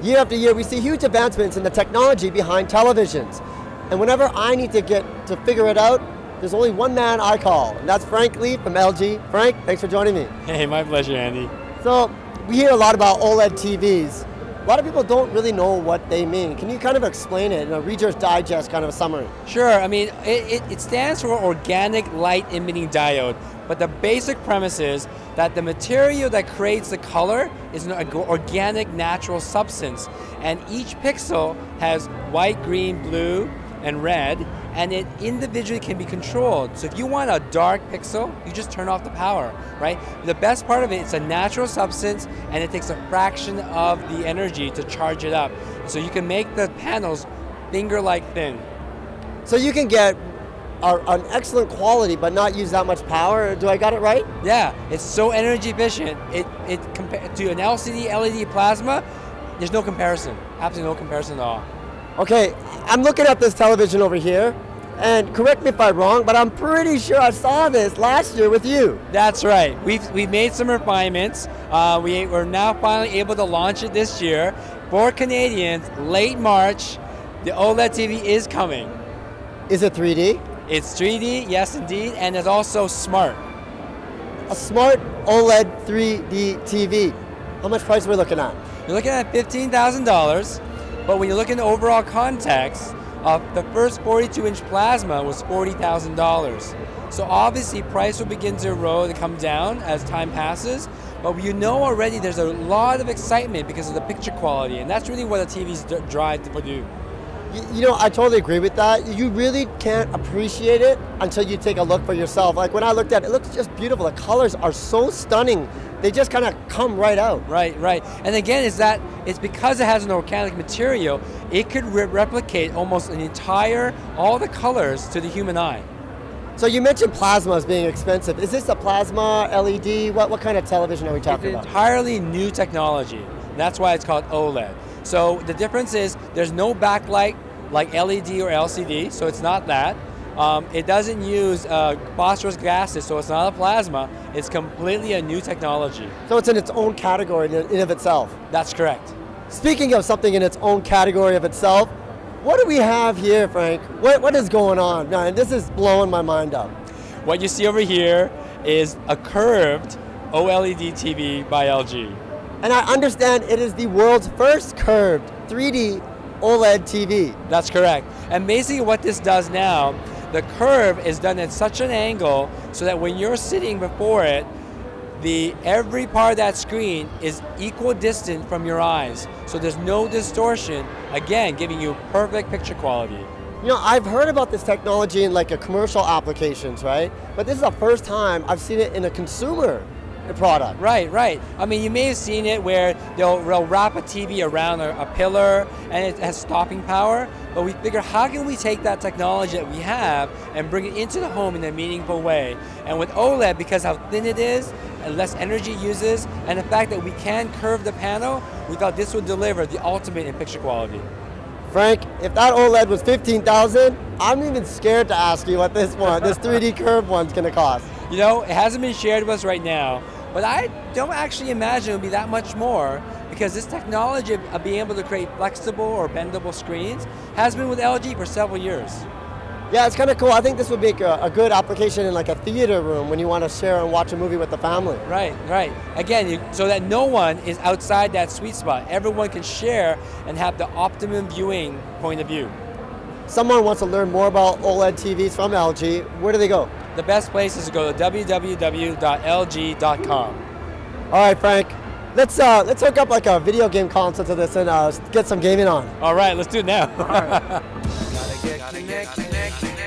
Year after year, we see huge advancements in the technology behind televisions. And whenever I need to figure it out, there's only one man I call, and that's Frank Lee from LG. Frank, thanks for joining me. Hey, my pleasure, Andy. So, we hear a lot about OLED TVs. A lot of people don't really know what they mean. Can you kind of explain it in a Reader's Digest kind of a summary? Sure, I mean, it stands for Organic Light Emitting Diode, but the basic premise is that the material that creates the color is an organic natural substance, and each pixel has white, green, blue, and red, and it individually can be controlled. So if you want a dark pixel, you just turn off the power, right? The best part of it, it's a natural substance, and it takes a fraction of the energy to charge it up. So you can make the panels finger-like thin. So you can get an excellent quality, but not use that much power. Do I got it right? Yeah, it's so energy efficient. It compared to an LCD, LED plasma, there's no comparison. Absolutely no comparison at all. Okay, I'm looking at this television over here, and correct me if I'm wrong, but I'm pretty sure I saw this last year with you. That's right. We've made some refinements. We're now finally able to launch it this year. For Canadians, late March, the OLED TV is coming. Is it 3D? It's 3D, yes indeed, and it's also smart. A smart OLED 3D TV. How much price are we looking at? You're looking at $15,000. But when you look in the overall context, the first 42-inch plasma was $40,000. So obviously price will begin to erode and come down as time passes, but you know already there's a lot of excitement because of the picture quality, and that's really what the TVs drive to do. You know, I totally agree with that. You really can't appreciate it until you take a look for yourself. Like when I looked at it, it looks just beautiful. The colors are so stunning. They just kind of come right out. Right, right. And again, it's because it has an organic material, it could replicate almost all the colors to the human eye. So you mentioned plasma as being expensive. Is this a plasma, LED? What kind of television are we talking about? It's entirely new technology. That's why it's called OLED. So the difference is there's no backlight like LED or LCD, so it's not that. It doesn't use phosphorus gases, so it's not a plasma. It's completely a new technology. So it's in its own category in and of itself? That's correct. Speaking of something in its own category of itself, what do we have here, Frank? What is going on? Now, and this is blowing my mind up. What you see over here is a curved OLED TV by LG. And I understand it is the world's first curved 3D OLED TV. That's correct. And basically what this does now, the curve is done at such an angle so that when you're sitting before it, every part of that screen is equal distant from your eyes. So there's no distortion, again, giving you perfect picture quality. You know, I've heard about this technology in like a commercial applications, right? But this is the first time I've seen it in a consumer product. Right, right. I mean, you may have seen it where they'll wrap a TV around a pillar and it has stopping power, but we figure how can we take that technology that we have and bring it into the home in a meaningful way. And with OLED, because how thin it is and less energy it uses, and the fact that we can curve the panel, we thought this would deliver the ultimate in picture quality. Frank, if that OLED was $15,000, I'm even scared to ask you what this 3D curved one's gonna cost. You know, it hasn't been shared with us right now, but I don't actually imagine it would be that much more because this technology of being able to create flexible or bendable screens has been with LG for several years. Yeah, it's kind of cool. I think this would make a good application in like a theater room when you want to share and watch a movie with the family. Right, right. Again, so that no one is outside that sweet spot. Everyone can share and have the optimum viewing point of view. Someone wants to learn more about OLED TVs from LG, where do they go? The best place is to go to www.lg.com. All right, Frank, let's hook up like a video game console to this and get some gaming on. All right, let's do it now. All right. Gotta get connected.